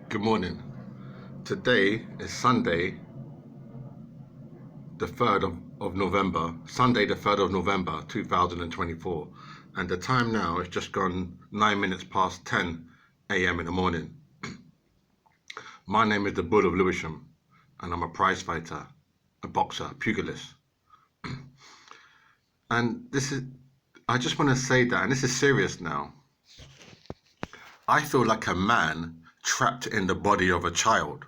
Good morning. Today is Sunday, the 3rd of November, Sunday, the 3rd of November, 2024. And the time now is just gone 9 minutes past 10 a.m. in the morning. My name is the Bull of Lewishan, and I'm a prize fighter, a boxer, a pugilist. And I just want to say that, and this is serious now. I feel like a man trapped in the body of a child.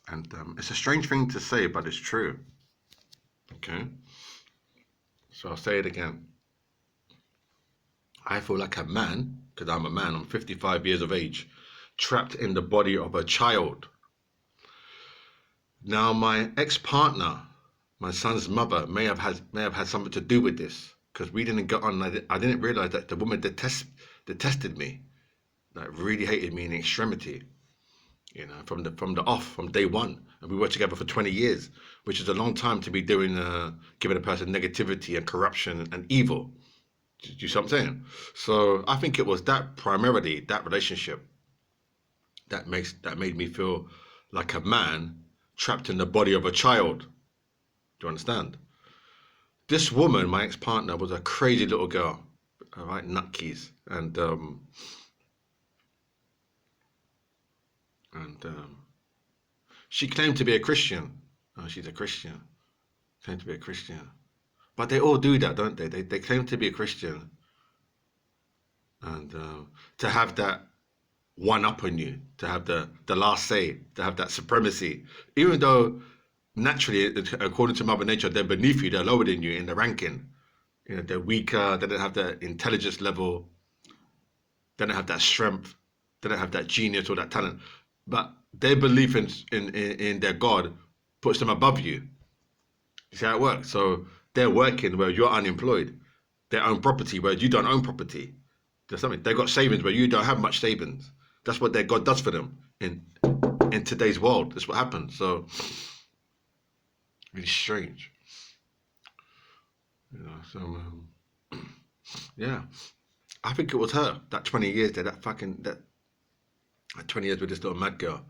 And it's a strange thing to say, but it's true. Okay? So I'll say it again. I feel like a man, because I'm a man, I'm 55 years of age, trapped in the body of a child. Now, my ex-partner, my son's mother, may have had something to do with this, because we didn't get on. I didn't realize that the woman detested me, like really hated me in extremity. You know, from day one, and we worked together for 20 years, which is a long time to be doing, giving a person negativity and corruption and evil. Do you see what I'm saying? So I think it was that primarily, that relationship, that made me feel like a man trapped in the body of a child. Do you understand? This woman, my ex-partner, was a crazy little girl, all right, nutkeys, and she claimed to be a Christian. Oh, she's a Christian. Claimed to be a Christian. But they all do that, don't they? They claim to be a Christian. And to have that one up on you, to have the last say, to have that supremacy, even though naturally, according to Mother Nature, they're beneath you, they're lower than you in the ranking. You know, they're weaker, they don't have the intelligence level, they don't have that strength, they don't have that genius or that talent. But their belief in their God puts them above you. You see how it works? So they're working where you're unemployed. They own property where you don't own property. There's something. They've got savings where you don't have much savings. That's what their God does for them in today's world. That's what happens. So really strange. You know, so yeah. I think it was her, that 20 years there, that 20 years with this little mad girl.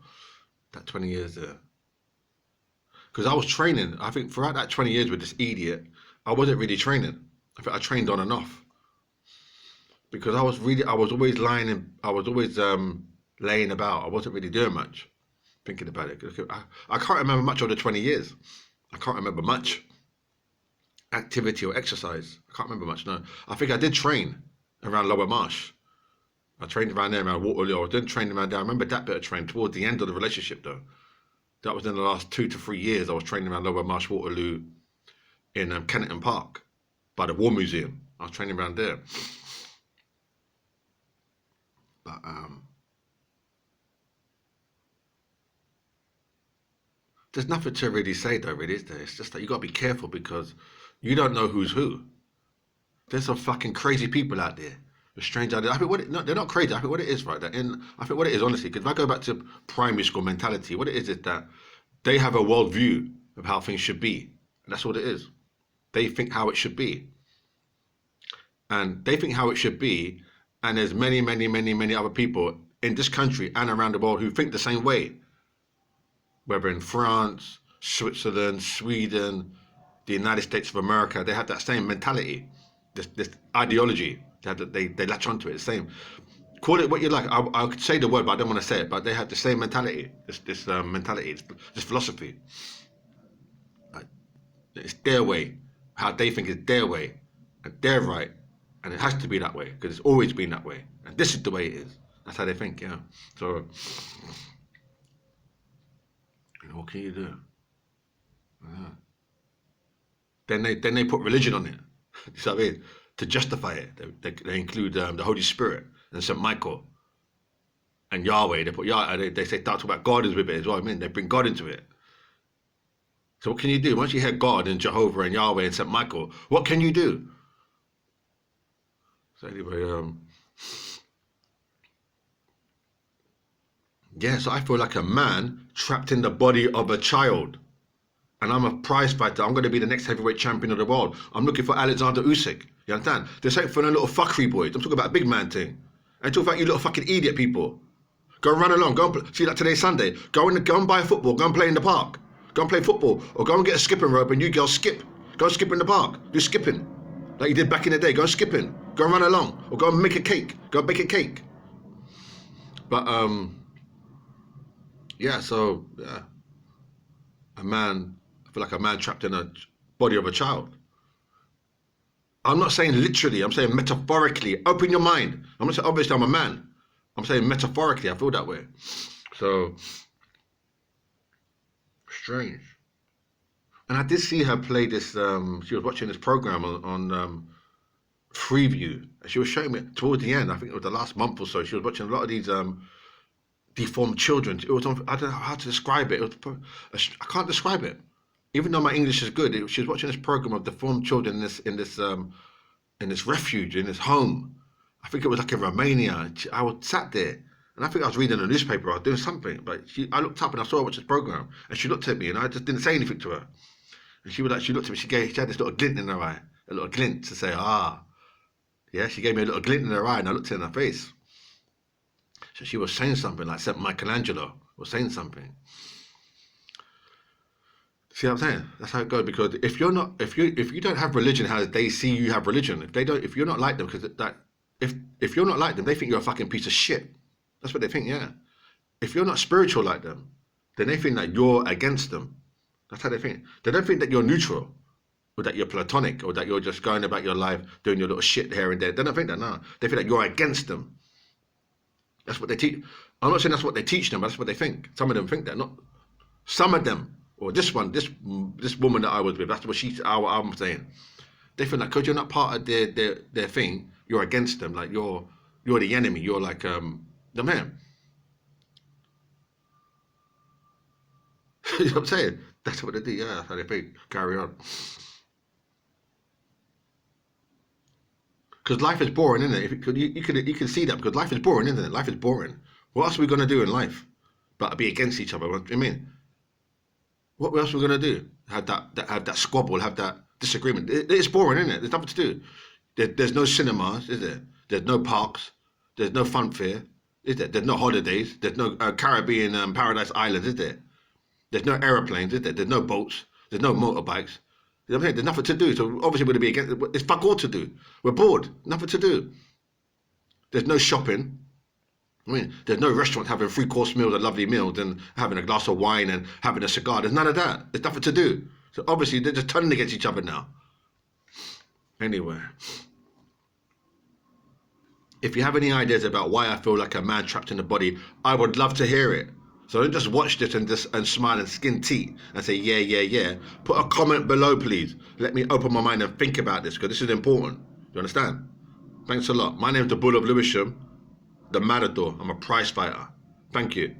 That 20 years there. Because I was training. I think throughout that 20 years with this idiot, I wasn't really training. I think I trained on and off. Because I was always laying about. I wasn't really doing much. Thinking about it. I can't remember much of the 20 years. I can't remember much activity or exercise. I can't remember much, no. I think I did train around Lower Marsh. I trained around there, around Waterloo. I didn't train around there. I remember that bit of training towards the end of the relationship, though. That was in the last 2 to 3 years. I was training around Lower Marsh, Waterloo, in Kennington Park, by the War Museum. I was training around there. But there's nothing to really say, though, really, is there? It's just that you got to be careful because you don't know who's who. There's some fucking crazy people out there. Strange ideas. I think they're not crazy. I think what it is, right? I think what it is, honestly, because if I go back to primary school mentality, what it is that they have a worldview of how things should be. And that's what it is. They think how it should be. And they think how it should be. And there's many, many, many, many other people in this country and around the world who think the same way. Whether in France, Switzerland, Sweden, the United States of America, they have that same mentality, this ideology. They latch onto it, the same. Call it what you like. I could say the word, but I don't want to say it. But they have the same mentality, this mentality, this philosophy. It's their way, how they think is their way, and they're right, and it has to be that way because it's always been that way, and this is the way it is. That's how they think, yeah. So, what can you do? Yeah. Then they put religion on it. You see what I mean? To justify it, they include the Holy Spirit and Saint Michael and Yahweh. They put Yahweh. They say talk about God is with it as well. I mean, they bring God into it. So what can you do once you hear God and Jehovah and Yahweh and Saint Michael? What can you do? So anyway, yeah. So I feel like a man trapped in the body of a child. And I'm a prize fighter. I'm going to be the next heavyweight champion of the world. I'm looking for Alexander Usyk. You understand? There's something for the little fuckery boys. I'm talking about a big man thing. I'm talking about you little fucking idiot people. Go run along. Go and see, like today's Sunday. Go and buy football. Go and play in the park. Go and play football, or go and get a skipping rope and you girls skip. Go and skip in the park. Do skipping, like you did back in the day. Go and skipping. Go and run along, or go and make a cake. Go and bake a cake. But yeah. So yeah, a man. I feel like a man trapped in a body of a child. I'm not saying literally, I'm saying metaphorically. Open your mind. I'm not saying, obviously I'm a man. I'm saying metaphorically, I feel that way. So, strange. And I did see her play this, she was watching this program on Freeview. And she was showing me towards the end, I think it was the last month or so, she was watching a lot of these deformed children. It was on, I don't know how to describe it. I can't describe it. Even though my English is good, she was watching this program of deformed children in this refuge, in this home. I think it was like in Romania. I was sat there, and I think I was reading a newspaper. I was doing something, but I looked up and I saw her watch this program, and she looked at me, and I just didn't say anything to her. And she looked at me. She had this little glint in her eye, a little glint to say, yeah. She gave me a little glint in her eye, and I looked in her face. So she was saying something like St. Michelangelo was saying something. See what I'm saying? That's how it goes. Because if you don't have religion how they see you have religion, if you're not like them, because if you're not like them, they think you're a fucking piece of shit. That's what they think. Yeah. If you're not spiritual like them, then they think that you're against them. That's how they think. They don't think that you're neutral, or that you're platonic, or that you're just going about your life doing your little shit here and there. They don't think that. No, they think that you're against them. That's what they teach. I'm not saying that's what they teach them, but that's what they think. Some of them think that. Not some of them. Or this woman that I was with, that's what I'm saying. They feel like because you're not part of their thing, you're against them. Like you're the enemy. You're like the man. You know what I'm saying? That's what they do. Yeah, that's how they think. Carry on. Because life is boring, isn't it? You can see that because life is boring, isn't it? Life is boring. What else are we gonna do in life but be against each other? What do you mean? What else are we going to do? Have that squabble, have that disagreement. It's boring, isn't it? There's nothing to do. There's no cinemas, is there? There's no parks. There's no fun fair, is there? There's no holidays. There's no Caribbean Paradise Islands, is there? There's no aeroplanes, is there? There's no boats. There's no motorbikes. You know what I'm saying? There's nothing to do. So obviously we're going to be against. It's fuck all to do. We're bored. Nothing to do. There's no shopping. I mean, there's no restaurant having 3-course meals, a lovely meals, and having a glass of wine and having a cigar. There's none of that. There's nothing to do. So obviously they're just turning against each other now. Anyway, if you have any ideas about why I feel like a man trapped in a body, I would love to hear it. So don't just watch this and smile and skin teeth and say yeah. Put a comment below, please. Let me open my mind and think about this because this is important. You understand? Thanks a lot. My name's the Bull of Lewisham. The Matador. I'm a prize fighter. Thank you.